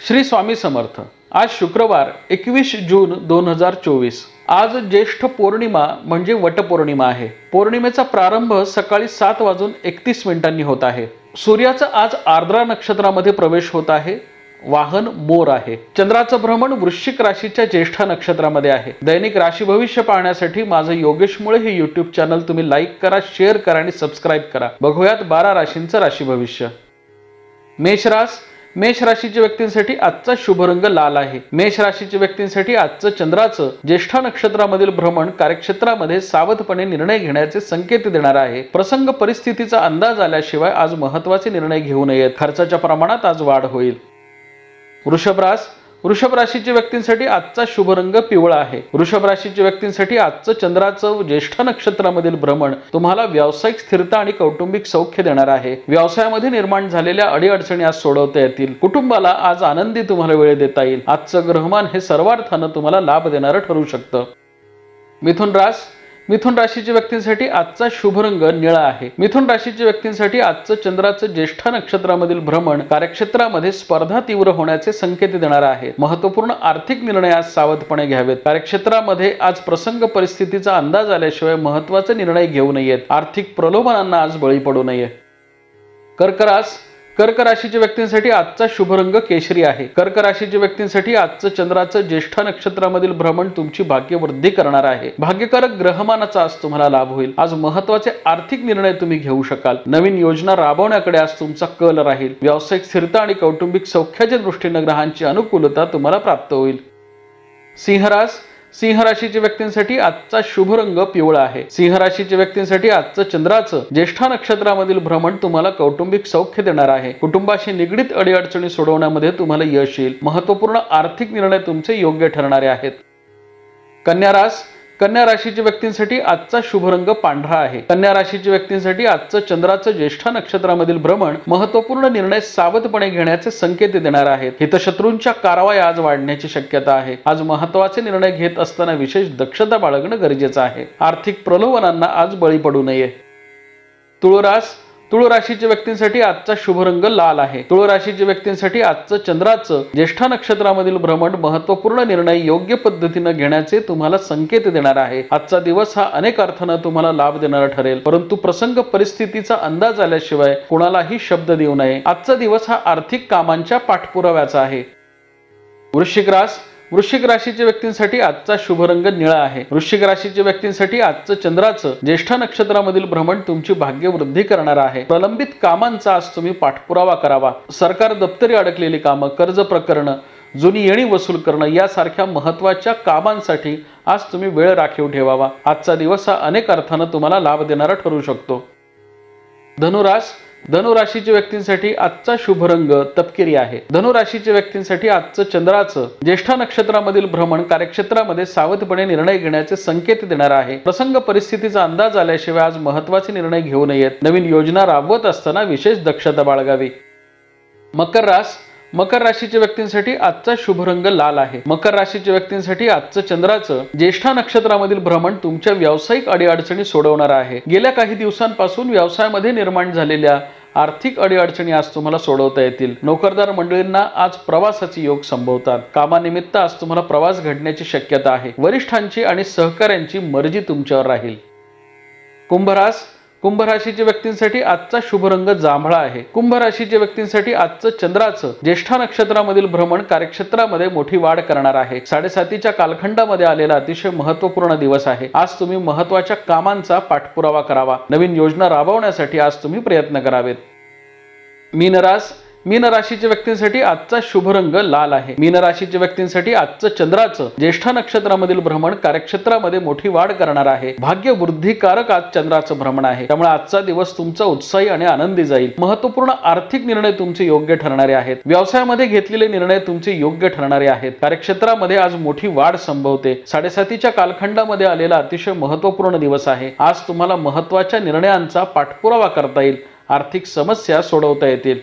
श्री स्वामी समर्थ। आज शुक्रवार 21 जून 2024। आज ज्येष्ठ पौर्णिमा म्हणजे वटपौर्णिमा आहे। पौर्णिमेचा प्रारंभ सकाळी 7:31 होत आहे। सूर्याचा आज आर्द्रा नक्षत्रामध्ये प्रवेश होत आहे। वाहन मोर आहे। चंद्राचं भ्रमण वृश्चिक राशीच्या ज्येष्ठा नक्षत्रामध्ये आहे। दैनिक राशी भविष्य पाहण्यासाठी माझं योगेश मुळे हे YouTube चॅनल तुम्ही लाईक करा, शेअर करा आणि सबस्क्राइब करा। बघूयात 12 राशींचं राशी भविष्य। मेष राशीच्या व्यक्तींसाठी आजचा शुभ रंग लाल आहे। मेष राशीच्या व्यक्तींसाठी आजचं चंद्राचं ज्येष्ठा नक्षत्रामधील भ्रमण कार्यक्षेत्रामध्ये सावधपणे निर्णय घेण्याचे संकेत देणार आहे। प्रसंग परिस्थितीचा अंदाज आल्याशिवाय आज महत्त्वाचे निर्णय घेऊ नयेत। खर्चाच्या प्रमाणात आज वाढ होईल। वृषभ राशीच्या व्यक्तींसाठी आजचा शुभ रंग पिवळा आहे। वृषभ राशीच्या व्यक्तींसाठी आजचं चंद्राचं ज्येष्ठा नक्षत्रामधील भ्रमण तुम्हाला व्यावसायिक स्थिरता आणि कौटुंबिक सौख्य देणार आहे। व्यवसायामध्ये निर्माण झालेल्या अडीअडचणी आज सोडवता येतील। कुटुंबाला आज आनंदी तुम्हाला वेळ देता येईल। आजचं ग्रहमान हे सर्वार्थानं तुम्हाला लाभ देणारं ठरू शकतं। मिथुन राशीच्या व्यक्तींसाठी आजचा शुभ रंग निळा आहे। मिथुन राशीच्या व्यक्तींसाठी आजचं चंद्राचं ज्येष्ठा नक्षत्रामधील भ्रमण कार्यक्षेत्रामध्ये स्पर्धा तीव्र होण्याचे संकेत देणार आहे। महत्त्वपूर्ण आर्थिक निर्णय आज सावधपणे घ्यावेत। कार्यक्षेत्रामध्ये आज प्रसंग परिस्थितीचा अंदाज आल्याशिवाय महत्त्वाचे निर्णय घेऊ नयेत। आर्थिक प्रलोभनांना आज बळी पडू नये। कर्क राशीच्या व्यक्तींसाठी आजचा शुभ रंग केशरी आहे। कर्क राशीच्या व्यक्तींसाठी आजचं चंद्राचं ज्येष्ठा नक्षत्रामधील भ्रमण तुमची भाग्यवृद्धी करणार आहे। भाग्यकारक ग्रहमानाचा आज तुम्हाला लाभ होईल। आज महत्त्वाचे आर्थिक निर्णय तुम्ही घेऊ शकाल। नवीन योजना राबवण्याकडे आज तुमचा कल राहील। व्यावसायिक स्थिरता आणि कौटुंबिक सौख्याच्या दृष्टीने ग्रहांची अनुकूलता तुम्हाला प्राप्त होईल। सिंह राशीच्या व्यक्तींसाठी आजचा शुभ रंग पिवळा आहे। सिंह राशीच्या व्यक्तींसाठी आजचं चंद्राचं ज्येष्ठा नक्षत्रामधील भ्रमण तुम्हाला कौटुंबिक सौख्य देणार आहे। कुटुंबाशी निगडीत अडीअडचणी सोडवण्यामध्ये तुम्हाला यश येईल। महत्त्वपूर्ण आर्थिक निर्णय तुमचे योग्य ठरणारे आहेत। कन्या राशीच्या व्यक्तींसाठी आजचा शुभ रंग पांढरा आहे। कन्या राशीच्या व्यक्तींसाठी आजचं चंद्राचं ज्येष्ठा नक्षत्रामधील भ्रमण महत्त्वपूर्ण निर्णय सावधपणे घेण्याचे संकेत देणार आहेत। हितशत्रूंच्या कारवाई आज वाढण्याची शक्यता आहे। आज महत्त्वाचे निर्णय घेत असताना विशेष दक्षता बाळगणं गरजेचं आहे। आर्थिक प्रलोभनांना आज बळी पडू नये। तुळ राशीच्या व्यक्तींसाठी आजचा शुभ रंग लाल आहे। तुळ राशीच्या व्यक्तींसाठी आजचं चंद्राचं ज्येष्ठा नक्षत्रामधील भ्रमण महत्त्वपूर्ण निर्णय योग्य पद्धतीने घेण्याचे तुम्हाला संकेत देणार आहे। आजचा दिवस हा अनेक अर्थानं तुम्हाला लाभ देणारा ठरेल, परंतु प्रसंग परिस्थितीचा अंदाज आल्याशिवाय कोणालाही शब्द देऊ नये। आजचा दिवस हा आर्थिक कामांच्या पाठपुराव्याचा आहे। वृश्चिक राशीच्या व्यक्तींसाठी आजचा शुभ रंग निळा आहे। वृश्चिक राशीच्या व्यक्तींसाठी आजचं चंद्राचं ज्येष्ठा नक्षत्रामधील भ्रमण तुमची भाग्यवृद्धी करणार आहे। प्रलंबित कामांचा आज तुम्ही पाठपुरावा करावा। सरकार दप्तरी अडकलेली कामं, कर्ज प्रकरण, जुनी येणी वसूल करणं यासारख्या महत्त्वाच्या कामांसाठी आज तुम्ही वेळ राखीव ठेवावा। आजचा दिवस हा अनेक अर्थानं तुम्हाला लाभ देणारा ठरू शकतो। धनु राशीच्या व्यक्तींसाठी आजचा शुभ रंग तपकिरी आहे। धनु राशीच्या व्यक्तींसाठी आजचं चंद्राचं ज्येष्ठा नक्षत्रामधील भ्रमण कार्यक्षेत्रामध्ये सावधपणे निर्णय घेण्याचे संकेत देणार आहे। प्रसंग परिस्थितीचा अंदाज आल्याशिवाय आज महत्त्वाचे निर्णय घेऊ नयेत। नवीन योजना राबवत असताना विशेष दक्षता बाळगावी। मकर राशीच्या व्यक्तींसाठी आजचा शुभ रंग लाल आहे। मकर राशीच्या व्यक्तींसाठी आजचं चंद्राचं ज्येष्ठा नक्षत्रामधील भ्रमण तुमच्या व्यावसायिक अडीअडचणी सोडवणार आहे। गेल्या काही दिवसांपासून व्यवसायामध्ये निर्माण झालेल्या आर्थिक अडीअडचणी आज तुम्हाला सोडवता येतील। नोकरदार मंडळींना आज प्रवासाचे योग संभवतात। कामानिमित्त आज तुम्हाला प्रवास घडण्याची शक्यता आहे। वरिष्ठांची आणि सहकाऱ्यांची मर्जी तुमच्यावर राहील। कुंभ राशीच्या व्यक्तींसाठी आजचा शुभ रंग जांभळा आहे। कुंभ राशीच्या व्यक्तींसाठी आजचं चंद्राचं ज्येष्ठा नक्षत्रामधील भ्रमण कार्यक्षेत्रामध्ये मोठी वाढ करणार आहे। 7:30च्या कालखंडामध्ये आलेला अतिशय महत्त्वपूर्ण दिवस आहे। आज तुम्ही महत्त्वाच्या कामांचा पाठपुरावा करावा। नवीन योजना राबवण्यासाठी आज तुम्ही प्रयत्न करावेत। मीन राशीच्या व्यक्तींसाठी आजचा शुभ रंग लाल आहे। मीन राशीच्या व्यक्तींसाठी आजचं चंद्राचं ज्येष्ठा नक्षत्रामधील भ्रमण कार्यक्षेत्रामध्ये मोठी वाढ करणार आहे। भाग्यवृद्धिकारक आज चंद्राचं भ्रमण आहे, त्यामुळे आजचा दिवस तुमचा उत्साही आणि आनंदी जाईल। महत्त्वपूर्ण आर्थिक निर्णय तुमचे योग्य ठरणारे आहेत। व्यवसायामध्ये घेतलेले निर्णय तुमचे योग्य ठरणारे आहेत। कार्यक्षेत्रामध्ये आज मोठी वाढ संभवते। 7:30च्या कालखंडामध्ये आलेला अतिशय महत्त्वपूर्ण दिवस आहे। आज तुम्हाला महत्त्वाच्या निर्णयांचा पाठपुरावा करता येईल। आर्थिक समस्या सोडवता येतील।